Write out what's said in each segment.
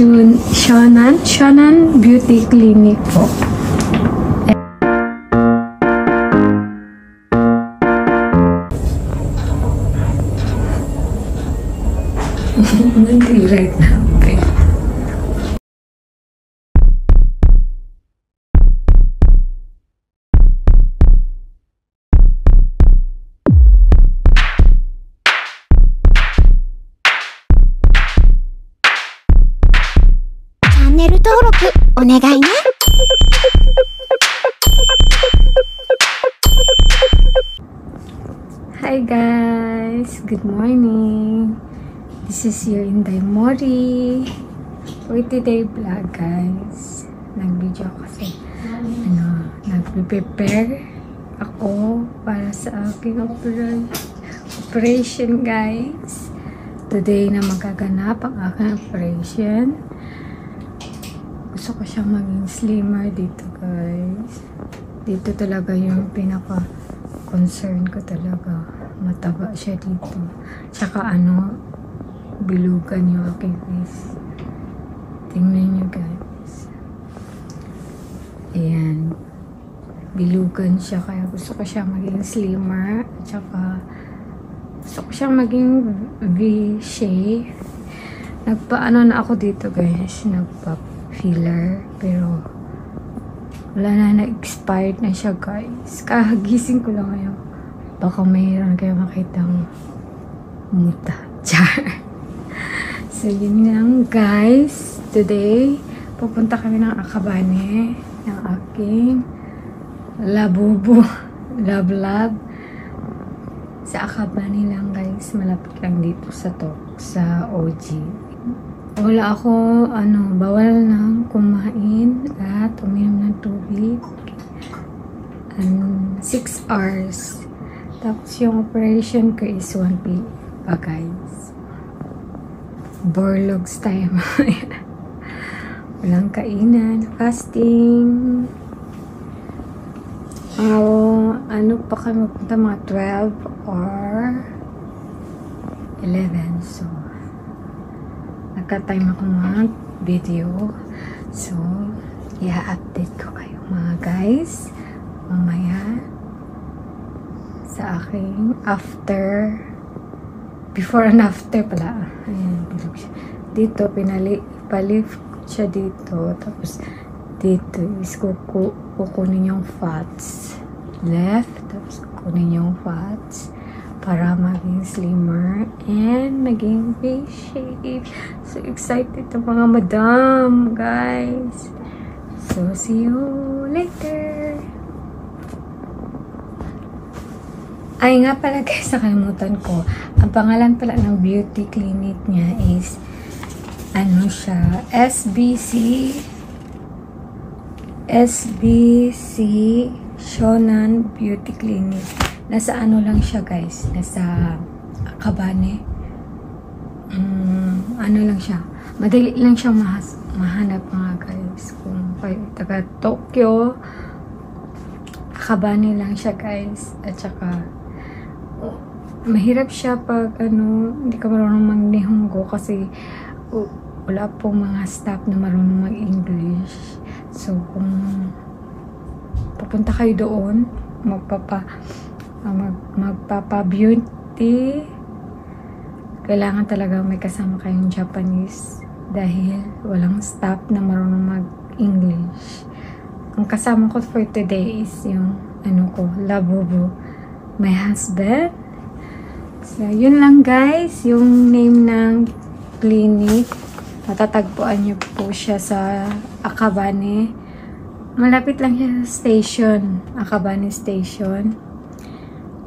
Shonan Beauty Clinic po. Hindi right now. Okay. Channel 登録お願いね。Hi guys! Good morning! This is your Inday Mori. For today vlog guys. Nag-video ako kasi nag-prepare ako para sa aking operation guys. Today na magaganap ang aking operation. Gusto ko siyang maging slimmer dito guys. Dito talaga yung pinaka-concern ko talaga. Mataba siya dito. Tsaka bilugan yung aking face. Tingnan nyo guys. Ayan. Bilugan siya. Kaya gusto ko siyang maging slimmer. Tsaka gusto ko siyang maging V-shape. Nagpa-ano na ako dito guys. Nagpa-filler. Pero wala na, na-expired na siya guys. Kagising ko lang ngayon. Baka mayroon kayo makitang muta. Char. So yun lang guys. Today, pupunta kami ng Akabane. Ng aking labubo. Lab. Sa Akabane lang guys. Malapit lang dito sa OG. Wala ako, bawal lang kumain at uminom ng tubig. 6 hours. Tapos yung operation ko is 1 p.m. guys. Borlogs tayo. Walang kainan. Fasting. Pa kami punta mga 12 or 11. So, nagka-time ako mag-video. So, i-update ko kayo mga guys. Mamaya sa aking before and after pala. Ayan, bilog siya. Dito, palift siya dito. Tapos, dito is kukunin yung fats. Left, tapos kukunin yung fats para maging slimmer and maging V-shape. So, excited to mga madam, guys. So, see you later. Ay nga pala guys, nakalimutan ko. Ang pangalan pala ng beauty clinic niya is siya, SBC Shonan Beauty Clinic. Nasa lang siya guys, nasa Akabane. Lang siya. Madali lang siyang mahanap mga guys. Kung kayo taga Tokyo, Akabane lang siya guys. At saka mahirap siya pag hindi ka marunong mag-Nihongo kasi wala pong mga staff na marunong mag-English. So, kung pupunta kayo doon, magpapa-beauty, kailangan talaga may kasama kayong Japanese dahil walang staff na marunong mag-English. Ang kasama ko for today is yung labubo, my husband. So, yun lang guys, yung name ng clinic. Matatagpuan niyo po siya sa Akabane. Malapit lang siya sa station, Akabane Station.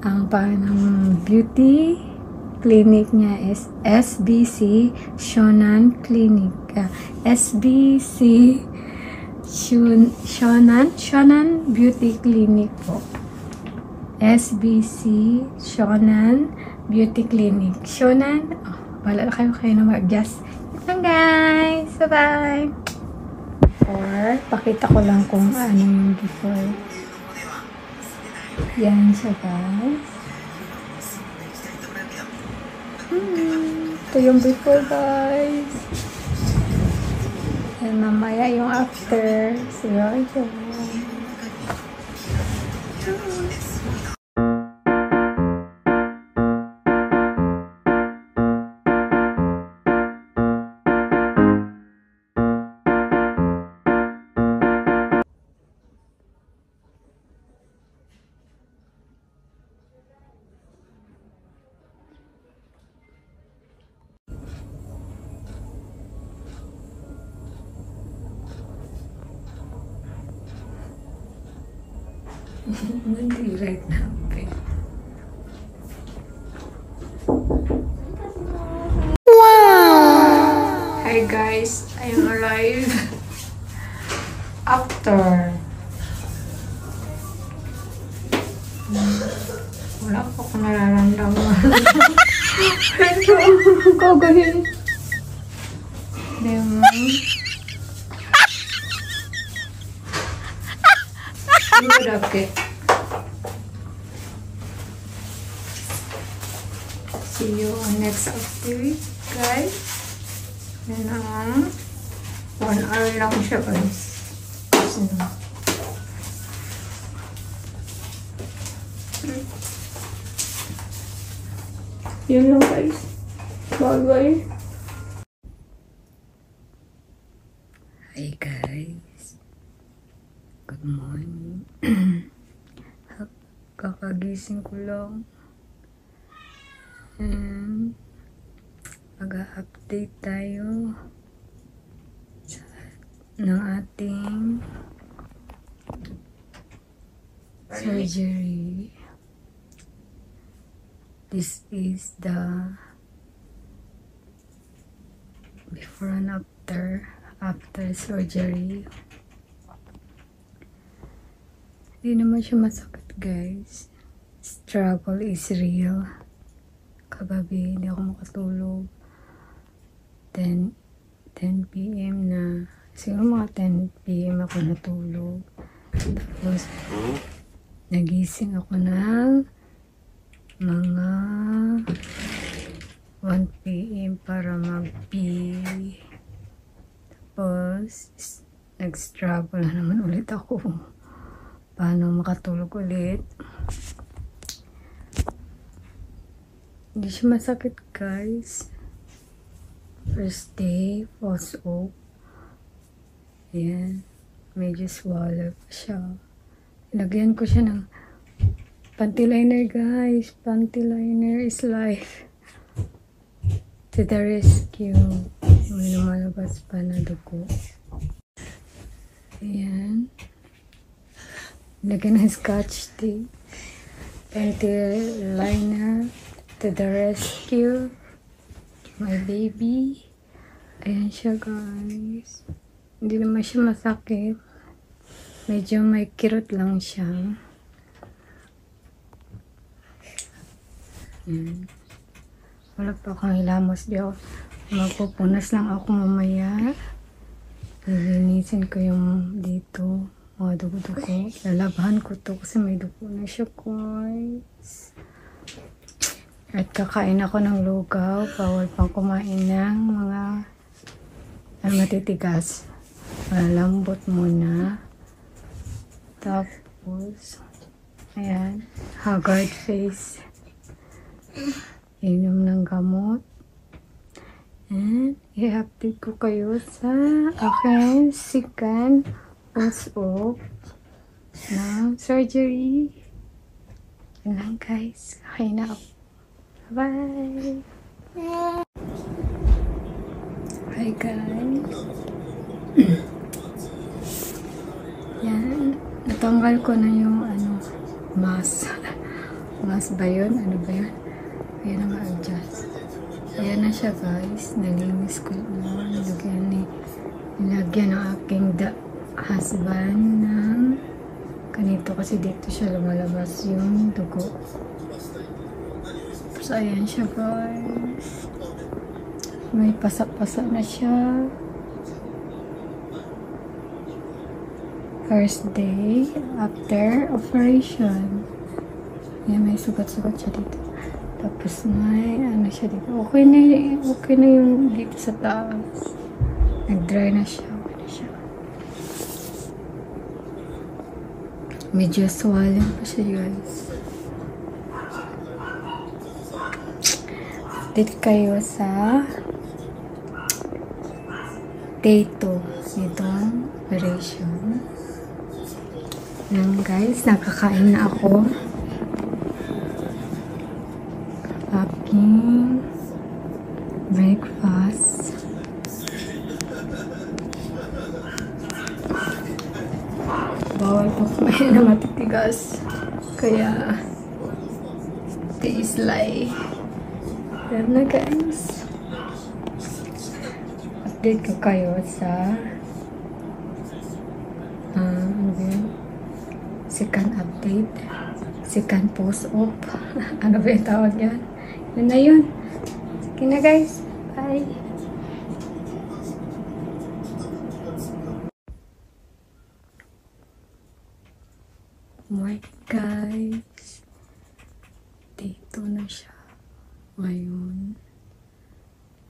Ang pangalan ng beauty clinic niya is SBC Shonan Clinic. SBC Shonan Beauty Clinic po. SBC Shonan Beauty Clinic. Shonan, wala kayo na mag-adjust. Ito lang guys. Bye-bye. Or, pakita ko lang kung ano yung before. Yan siya guys. Ito yung before guys. And mamaya yung after. See you again. Hindi right now. Okay. Hi guys, I am alive. After. Wala pa akong nararamdaman. Gagawin. Diba? Okay. See you on next update, guys. Yan 1 hour lang siya, guys. So, yun lang, guys. Bye-bye. Hi, guys. Good morning. Kakagising ko lang. And mag-update tayo ng ating surgery. This is the before and after surgery. Hindi naman siya masakit, guys. Struggle is real. Kagabi, hindi ako makatulog. 10 PM na. Siguro mga 10 PM ako natulog. Tapos, nagising ako ng mga 1 PM para mag-pee. Tapos, nag-struggle na naman ulit ako. Paano makatulog ulit. Hindi siya masakit, guys. First day, falls off. Ayan. Medyo swallow pa siya. Lagyan ko siya ng panty liner, guys. Panty liner is life. To the rescue. May lumalabas pa na dugo. Ayan. Lagyan ng scotch tape. Panty liner. To the rescue. My baby. Ayan siya, guys. Hindi naman siya masakit. Medyo may kirot lang siya. Ayan. Wala pa akong hilamos. Di ako. Magpupunas lang ako mamaya. Lilinisin ko yung dito. Mga dugo-dugo. Lalabahan ko to kasi may dugo na siya, guys. At kakain ako ng lugaw. Bawal pang kumain ng mga matitigas. Malambot muna. Tapos, ayan. Haggard face. Inom ng gamot. And, i-update ko kayo sa aking second post-op ng surgery. Yun lang, guys. Kakain na ako. Bye! Hi, guys. Yan. Natanggal ko na yung mask. Mask ba yun? Ano ba yun? Ayan na ma-adjust. Ayan na siya, guys. Nalinis ko yun. Nilagyan ng aking husband ng ganito kasi dito siya lumalabas yung dugo. So, ayan siya, guys. May pasak-pasak na siya. First day after operation. Ayan, may sugat-sugat siya dito. Tapos may siya dito. Okay na yung dito sa taas. Nag-dry na siya. Medyo swollen pa siya, guys. Update kayo sa day 2 nitong operation. Yan guys, nakakain na ako. Aking breakfast. Bawal po kumain na matitigas. Kaya, tiislay. Yan na guys. Update ko kayo sa second update. Second post-op. Ano ba yung tawag yan? Yun na yun. Sige na guys. Bye. Morning guys. Dito na siya. Ngayon,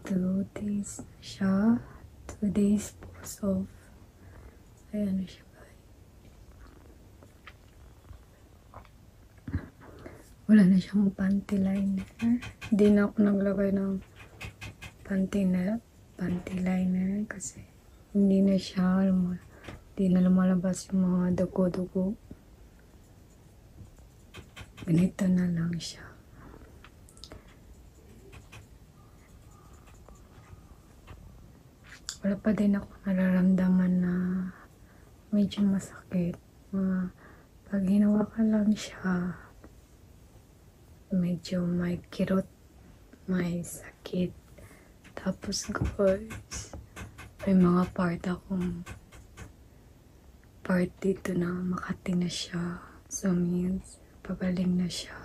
2 days na siya. 2 days post-off. Ayan na siya, guys. Wala na siyang panty liner. Hindi na ako naglagay ng panty liner kasi hindi na siya hindi na lumalabas yung mga dugo-dugo. Ganito na lang siya. Wala pa din ako nararamdaman na medyo masakit. Pag hinawakan lang siya, medyo may kirot, may sakit. Tapos guys, may mga part dito na makati na siya. So means, pagaling na siya.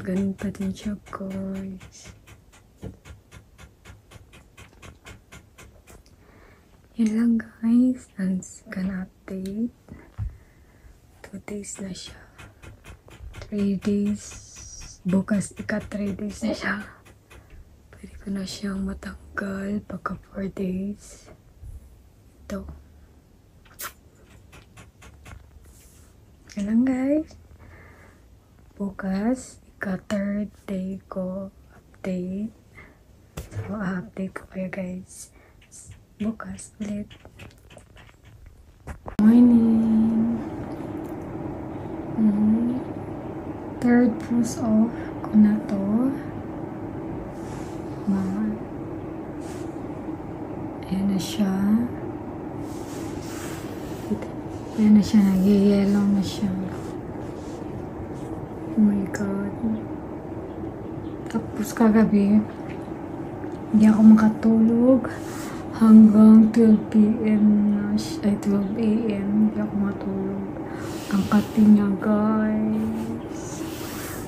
Ganun pa din siya guys. Yun lang guys, ang second update. 2 days na siya. 3 days. Bukas, 3 days na siya. Pwede ko na siyang matanggal pagka 4 days. Ito. Yun lang guys. Bukas, 3rd day ko update. So, update ko kayo guys. Bukas ulit. Morning. 3rd post off ko na to. Ayan na siya. Ayan na siya. Nag-yellow na siya. Oh my God. Tapos kagabi, hindi ako makatulog. Hanggang 12 p.m. ay 12 a.m. Hindi ako matulog. Ang kati niya guys.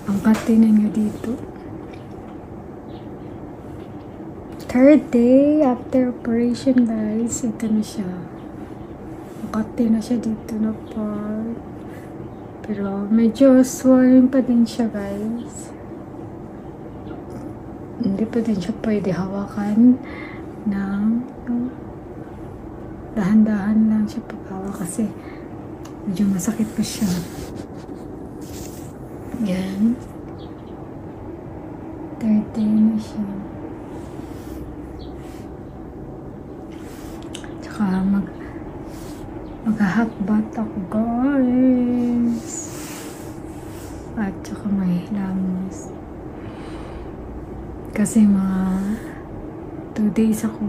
Ang kati na niya dito. 3rd day after operation guys. Ito na siya. Ang kati na siya dito na part. Pero medyo swollen pa din siya guys. Hindi pa din siya pwede hawakan ng dahan-dahan lang siya paghawa kasi medyo masakit pa siya. Yan. 3rd day na siya. Tsaka mag-half-bath ako guys. At tsaka may hilamos. Kasi mga 2 days ako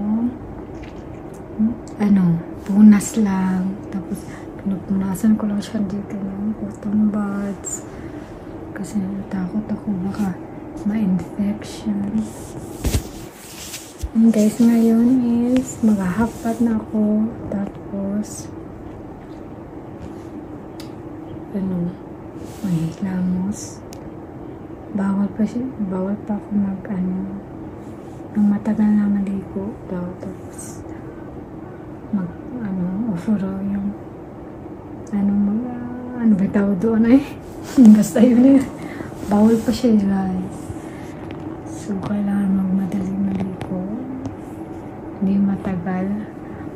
punas lang. Tapos pinupunasan ko lang siya dito ng cotton buds. Kasi natakot ako baka ma-infection. And guys, ngayon is mag-half-bath na ako. Tapos may hilamos. Bawal pa ako nang matagal na maligo daw. Tapos ofuro yung ba tawag doon ay basta yun bawal pa siya guys. So kailangan magmadaling maligo, hindi matagal.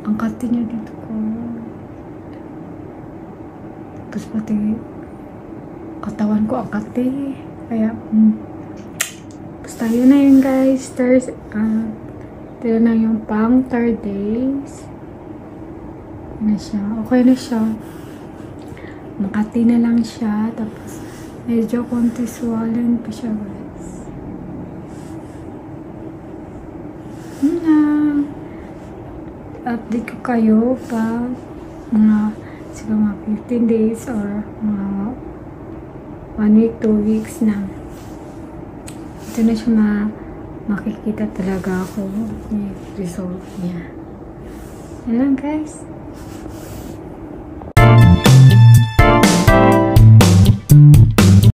Ang kati niya dito ko Tapos pati katawan ko akati. Kaya, basta yun na yun guys. Ito na yung pang 3 days. Na siya. Okay na siya. Makati na lang siya. Tapos, medyo konti swollen pa siya guys. Yun na. Update ko kayo pa mga siguro mga 15 days or mga 1 week, 2 weeks na. Ito na siya makikita talaga ako yung result niya. Yan lang guys.